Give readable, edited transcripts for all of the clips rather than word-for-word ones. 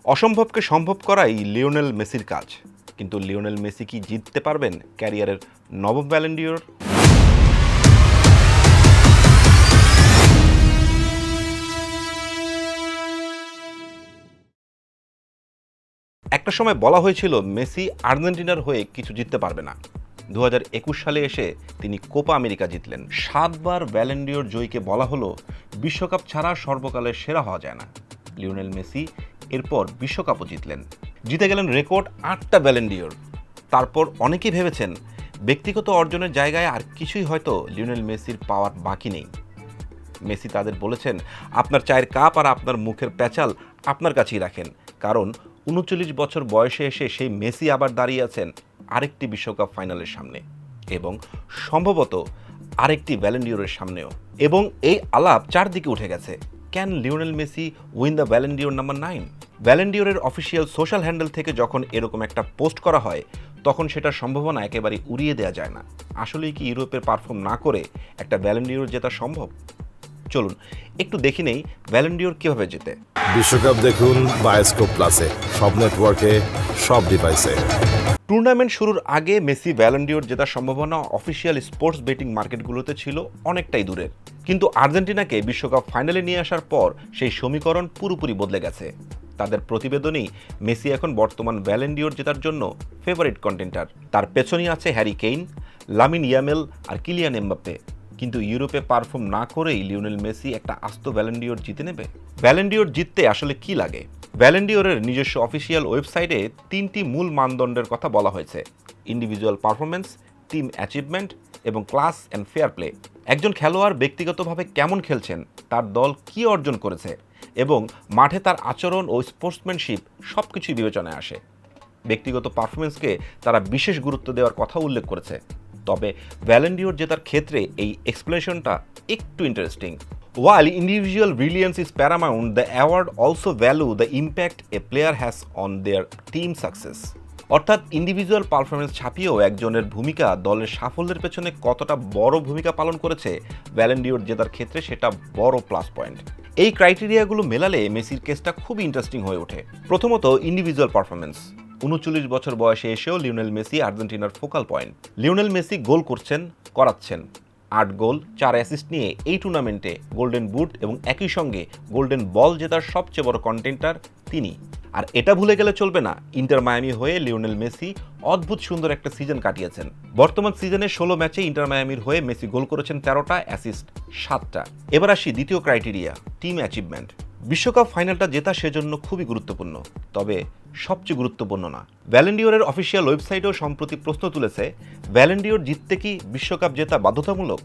অসম্ভবকে সম্ভব করাই লিওনেল মেসির কাজ, কিন্তু লিওনেল মেসি কি জিততে পারবেন ক্যারিয়ারের নবম ব্যালন ডিওর? একটা সময় বলা হয়েছিল মেসি আর্জেন্টিনার হয়ে কিছু জিততে পারবে না। 2021 সালে এসে তিনি কোপা আমেরিকা জিতলেন। 7 বার ব্যালন ডিওর জয়ীকে বলা হলো বিশ্বকাপ ছাড়া সর্বকালের সেরা হওয়া যায় না। লিওনেল মেসি এরপর বিশ্বকাপও জিতলেন, জিতে গেলেন রেকর্ড 8টা ব্যালন ডিওর। তারপর অনেকেই ভেবেছেন ব্যক্তিগত অর্জনের জায়গায় আর কিছুই হয়তো লিওনেল মেসির পাওয়ার বাকি নেই। মেসি তাদের বলেছেন, আপনার চায়ের কাপ আর আপনার মুখের প্যাচাল আপনার কাছেই রাখেন, কারণ 39 বছর বয়সে এসে সেই মেসি আবার দাঁড়িয়ে আছেন আরেকটি বিশ্বকাপ ফাইনালের সামনে এবং সম্ভবত আরেকটি ব্যালন ডিওরের সামনেও। এবং এই আলাপ চারদিকে উঠে গেছে, can Lionel Messi win the Ballon d'Or number 9? Ballon ডিওরের অফিসিয়াল সোশ্যাল হ্যান্ডেল থেকে যখন এরকম একটা পোস্ট করা হয় তখন সেটার সম্ভাবনা একেবারে উড়িয়ে দেওয়া যায় না। আসলেই কি ইউরোপের পারফর্ম না করে একটা ব্যালন ডিওর জেতা সম্ভব? চলুন একটু দেখি নেই ব্যালন ডিওর কিভাবে জেতে। বিশ্বকাপ দেখুন বায়োস্কোপ প্লাসে, সব নেটওয়ার্কে, সব ডিভাইসে। টুর্নামেন্ট শুরুর আগে মেসি ব্যালন ডিওর জেতার সম্ভাবনা অফিসিয়াল স্পোর্টস বেটিং মার্কেটগুলোতে ছিল অনেকটাই দূরের, কিন্তু আর্জেন্টিনাকে বিশ্বকাপ ফাইনালে নিয়ে আসার পর সেই সমীকরণ পুরোপুরি বদলে গেছে। তাদের প্রতিবেদনেই মেসি এখন বর্তমান ব্যালন ডিওর জেতার জন্য ফেভারিট কন্টেন্টার। তার পেছনেই আছে হ্যারি কেইন, লামিন ইয়ামেল আর কিলিয়ান এমবাপ্পে। কিন্তু ইউরোপে পারফর্ম না করেই লিওনেল মেসি একটা আস্ত ব্যালন ডিওর জিতে নেবে? ব্যালন ডিওর জিততে আসলে কি লাগে? ব্যালন ডিওরের নিজস্ব অফিসিয়াল ওয়েবসাইটে 3টি মূল মানদণ্ডের কথা বলা হয়েছে: ইন্ডিভিজুয়াল পারফরমেন্স, টিম অ্যাচিভমেন্ট এবং ক্লাস অ্যান্ড ফেয়ার প্লে। একজন খেলোয়াড় ব্যক্তিগতভাবে কেমন খেলছেন, তার দল কি অর্জন করেছে এবং মাঠে তার আচরণ ও স্পোর্টসম্যানশিপ সব কিছুই বিবেচনায় আসে। ব্যক্তিগত পারফরমেন্সকে তারা বিশেষ গুরুত্ব দেওয়ার কথা উল্লেখ করেছে। তবে ব্যালন ডিওর জেতার ক্ষেত্রে এই এক্সপ্লেনেশনটা একটু interesting. While individual brilliance is paramount, the award also value the impact a player has on their team success. অর্থাৎ ইন্ডিভিজুয়াল পারফরমেন্স ছাপিয়েও একজনের ভূমিকা দলের সাফল্যের পেছনে কতটা বড় ভূমিকা পালন করেছে ব্যালন ডিওর জেতার ক্ষেত্রে, সেটা বড় প্লাস পয়েন্ট। এই ক্রাইটেরিয়াগুলো মেলালে মেসির কেসটা খুব ইন্টারেস্টিং হয়ে ওঠে। প্রথমত ইন্ডিভিজুয়াল পারফরমেন্স। 39 বছর বয়সে এসেও লিওনেল মেসি আর্জেন্টিনার ফোকাল পয়েন্ট। লিওনেল মেসি গোল করছেন, করাচ্ছেন। 8 গোল 4 অ্যাসিস্ট নিয়ে এই টুর্নামেন্টে গোল্ডেন বুট এবং একই সঙ্গে গোল্ডেন বল জেতার সবচেয়ে বড় কন্টেন্টার তিনি। আর এটা ভুলে গেলে চলবে না, ইন্টার মায়ামি হয়ে লিওনেল মেসি অদ্ভুত সুন্দর একটা সিজন কাটিয়েছেন। বর্তমান সিজনে 16 ম্যাচে ইন্টার মায়ামির হয়ে মেসি গোল করেছেন 13টা, অ্যাসিস্ট 7টা। এবার আসি দ্বিতীয় ক্রাইটেরিয়া, টিম অ্যাচিভমেন্ট। বিশ্বকাপ ফাইনালটা জেতা সেজন্য খুবই গুরুত্বপূর্ণ, তবে সবচেয়ে গুরুত্বপূর্ণ না। ব্যালন ডিওরের অফিসিয়াল ওয়েবসাইটেও সম্প্রতি প্রশ্ন তুলেছে, ব্যালন ডিওর জিততে কি বিশ্বকাপ জেতা বাধ্যতামূলক?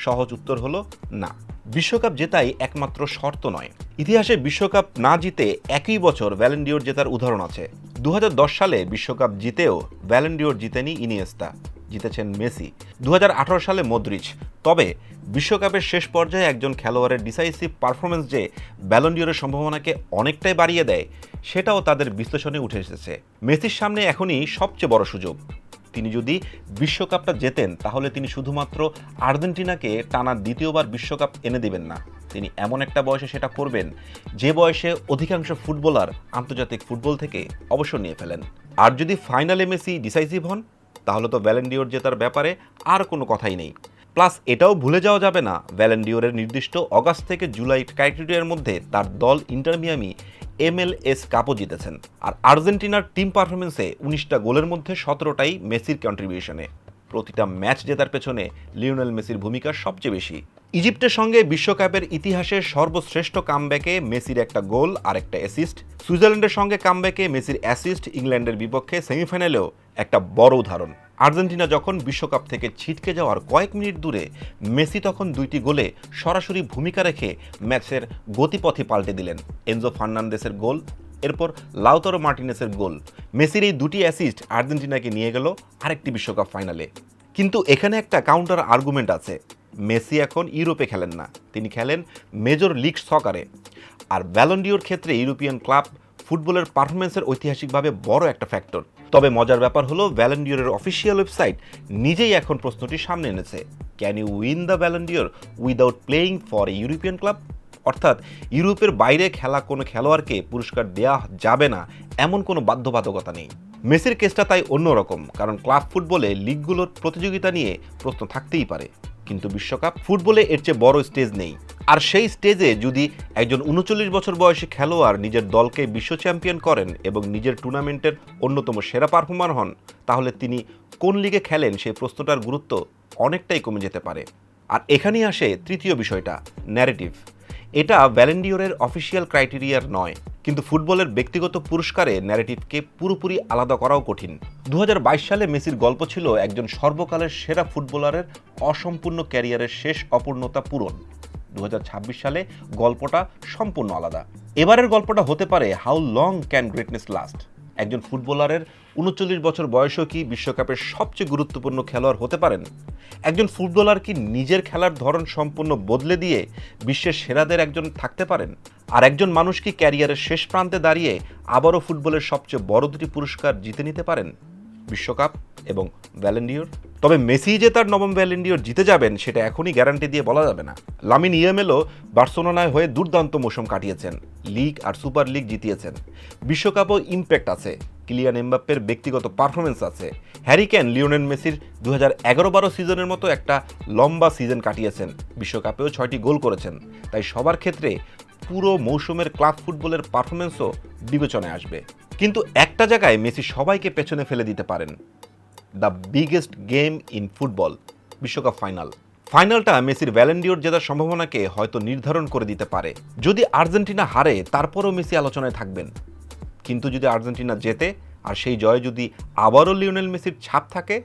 সহজ উত্তর হলো না। বিশ্বকাপ জেতাই একমাত্র শর্ত নয়। ইতিহাসে বিশ্বকাপ না জিতে একই বছর ব্যালন ডিওর জেতার উদাহরণ আছে। 2010 সালে বিশ্বকাপ জিতেও ব্যালন ডিওর জিতেনি ইনিয়েস্তা, জিতেছেন মেসি। 2018 সালে মদ্রিচ। তবে বিশ্বকাপের শেষ পর্যায়ে একজন খেলোয়াড়ের ডিসাইসিভ পারফরমেন্স যে ব্যালন ডিওরের সম্ভাবনাকে অনেকটাই বাড়িয়ে দেয়, সেটাও তাদের বিশ্লেষণে উঠে এসেছে। মেসির সামনে এখনই সবচেয়ে বড় সুযোগ। তিনি যদি বিশ্বকাপটা জেতেন তাহলে তিনি শুধুমাত্র আর্জেন্টিনাকে টানা দ্বিতীয়বার বিশ্বকাপ এনে দিবেন না, তিনি এমন একটা বয়সে সেটা করবেন যে বয়সে অধিকাংশ ফুটবলার আন্তর্জাতিক ফুটবল থেকে অবসর নিয়ে ফেলেন। আর যদি ফাইনালে মেসি ডিসাইসিভ হন তাহলে তো ব্যালন ডিওর জেতার ব্যাপারে আর কোনো কথাই নেই। প্লাস এটাও ভুলে যাওয়া যাবে না, ব্যালন ডিওরের নির্দিষ্ট অগাস্ট থেকে জুলাই ক্রাইটেরিয়ার মধ্যে তার দল ইন্টার মিয়ামি MLS কাপও জিতেছেন। আর আর্জেন্টিনার টিম পারফরমেন্সে 19টা গোলের মধ্যে 17টাই মেসির কন্ট্রিবিউশনে। প্রতিটা ম্যাচ জেতার পেছনে লিওনেল মেসির ভূমিকা সবচেয়ে বেশি। ইজিপ্টের সঙ্গে বিশ্বকাপের ইতিহাসের সর্বশ্রেষ্ঠ কামব্যাকে মেসির একটা গোল আর একটা অ্যাসিস্ট। সুইজারল্যান্ডের সঙ্গে কামব্যাকে মেসির অ্যাসিস্ট ইংল্যান্ডের বিপক্ষে সেমিফাইনালেও একটা বড় উদাহরণ। আর্জেন্টিনা যখন বিশ্বকাপ থেকে ছিটকে যাওয়ার কয়েক মিনিট দূরে, মেসি তখন 2টি গোলে সরাসরি ভূমিকা রেখে ম্যাচের গতিপথই পাল্টে দিলেন। এনজো ফার্নান্দেসের গোল, এরপর লাউতারো মার্টিনেসের গোল। মেসির এই 2টি অ্যাসিস্ট আর্জেন্টিনাকে নিয়ে গেল আরেকটি বিশ্বকাপ ফাইনালে। কিন্তু এখানে একটা কাউন্টার আর্গুমেন্ট আছে, মেসি এখন ইউরোপে খেলেন না, তিনি খেলেন মেজর লিগ সকারে। আর ব্যালন ডিওর ক্ষেত্রে ইউরোপিয়ান ক্লাব ফুটবলের পারফরমেন্সের ঐতিহাসিকভাবে বড় একটা ফ্যাক্টর। তবে মজার ব্যাপার হলো ব্যালন ডিওরের অফিসিয়াল ওয়েবসাইট নিজেই এখন প্রশ্নটি সামনে এনেছে, can you win the Ballon d'Or without playing for a European club? অর্থাৎ ইউরোপের বাইরে খেলা কোনো খেলোয়াড়কে পুরস্কার দেওয়া যাবে না এমন কোনো বাধ্যবাধকতা নেই। মেসির কেসটা তাই অন্যরকম, কারণ ক্লাব ফুটবলে লিগগুলোর প্রতিযোগিতা নিয়ে প্রশ্ন থাকতেই পারে, কিন্তু বিশ্বকাপ ফুটবলে এর চেয়ে বড় স্টেজ নেই। আর সেই স্টেজে যদি একজন 39 বছর বয়সী খেলোয়াড় নিজের দলকে বিশ্ব চ্যাম্পিয়ন করেন এবং নিজের টুর্নামেন্টের অন্যতম সেরা পারফর্মার হন, তাহলে তিনি কোন লিগে খেলেন সেই প্রশ্নটার গুরুত্ব অনেকটাই কমে যেতে পারে। আর এখানেই আসে তৃতীয় বিষয়টা, ন্যারেটিভ। এটা ব্যালন ডিওরের অফিসিয়াল ক্রাইটেরিয়ার নয়, কিন্তু ফুটবলের ব্যক্তিগত পুরস্কারে ন্যারেটিভকে পুরোপুরি আলাদা করাও কঠিন। 2022 সালে মেসির গল্প ছিল একজন সর্বকালের সেরা ফুটবলারের অসম্পূর্ণ ক্যারিয়ারের শেষ অপূর্ণতা পূরণ। 2026 সালে গল্পটা সম্পূর্ণ আলাদা। এবারের গল্পটা হতে পারে how long can greatness last. একজন ফুটবলারের 39 বছর বয়সেও কি বিশ্বকাপের সবচেয়ে গুরুত্বপূর্ণ খেলোয়াড় হতে পারেন? একজন ফুটবলার কি নিজের খেলার ধরন সম্পূর্ণ বদলে দিয়ে বিশ্বের সেরাদের একজন থাকতে পারেন? আর একজন মানুষ কি ক্যারিয়ারের শেষ প্রান্তে দাঁড়িয়ে আবারও ফুটবলের সবচেয়ে বড় দুটি পুরস্কার জিতে নিতে পারেন, বিশ্বকাপ এবং ব্যালন ডিওর? তবে মেসি যে তার নবম ব্যালন ডিওর জিতে যাবেন সেটা এখনই গ্যারান্টি দিয়ে বলা যাবে না। লামিন ইয়ামালও বার্সেলোনায় হয়ে দুর্দান্ত মৌসুম কাটিয়েছেন, লিগ আর সুপার লিগ জিতিয়েছেন। বিশ্বকাপও ইম্প্যাক্ট আছে, কিলিয়ান এমবাপ্পের ব্যক্তিগত পারফরমেন্স আছে। হ্যারি কেন লিওনেল মেসির 2011-12 সিজনের মতো একটা লম্বা সিজন কাটিয়েছেন, বিশ্বকাপেও 6টি গোল করেছেন। তাই সবার ক্ষেত্রে পুরো মৌসুমের ক্লাব ফুটবলের পারফরমেন্সও বিবেচনায় আসবে। কিন্তু একটা জায়গায় মেসি সবাইকে পেছনে ফেলে দিতে পারেন, the biggest game in football, বিশ্বকাপ ফাইনাল। ফাইনালটা মেসির ব্যালন ডিওর জেতার সম্ভাবনাকে হয়তো নির্ধারণ করে দিতে পারে। যদি আর্জেন্টিনা হারে তারপরও মেসি আলোচনায় থাকবেন, কিন্তু যদি আর্জেন্টিনা জেতে আর সেই জয়ে যদি আবারও লিওনেল মেসির ছাপ থাকে,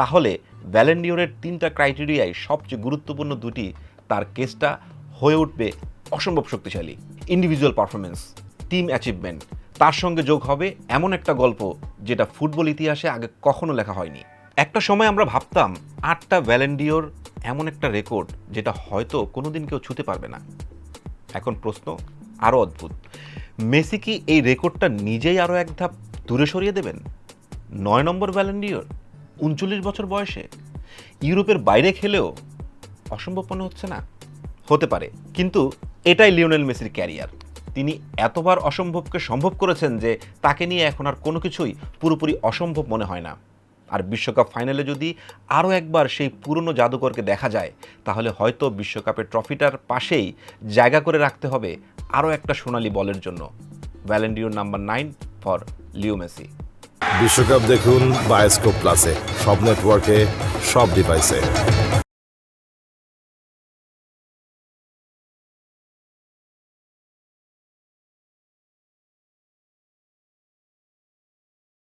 তাহলে ব্যালন ডিওরের 3টা ক্রাইটেরিয়ায় সবচেয়ে গুরুত্বপূর্ণ দুটি তার কেসটা হয়ে উঠবে অসম্ভব শক্তিশালী। ইন্ডিভিজুয়াল পারফরমেন্স, টিম অ্যাচিভমেন্ট, তার সঙ্গে যোগ হবে এমন একটা গল্প যেটা ফুটবল ইতিহাসে আগে কখনো লেখা হয়নি। একটা সময় আমরা ভাবতাম 8টা ব্যালন ডিওর এমন একটা রেকর্ড যেটা হয়তো কোনোদিন কেউ ছুঁতে পারবে না। এখন প্রশ্ন আরও অদ্ভুত, মেসি কি এই রেকর্ডটা নিজেই আরও এক ধাপ দূরে সরিয়ে দেবেন? 9 নম্বর ব্যালন ডিওর 39 বছর বয়সে, ইউরোপের বাইরে খেলেও অসম্ভব মনে হচ্ছে না? হতে পারে, কিন্তু এটাই লিওনেল মেসির ক্যারিয়ার। তিনি এতবার অসম্ভবকে সম্ভব করেছেন যে তাকে নিয়ে এখন আর কোনো কিছুই পুরোপুরি অসম্ভব মনে হয় না। আর বিশ্বকাপ ফাইনালে যদি আরও একবার সেই পুরনো জাদুকরকে দেখা যায়, তাহলে হয়তো বিশ্বকাপের ট্রফিটার পাশেই জায়গা করে রাখতে হবে আরও একটা সোনালি বলের জন্য, Ballon d'Or number 9 for Leo Messi. বিশ্বকাপ দেখুন বায়োস্কোপ প্লাসে, সব নেটওয়ার্কে, সব ডিভাইসে।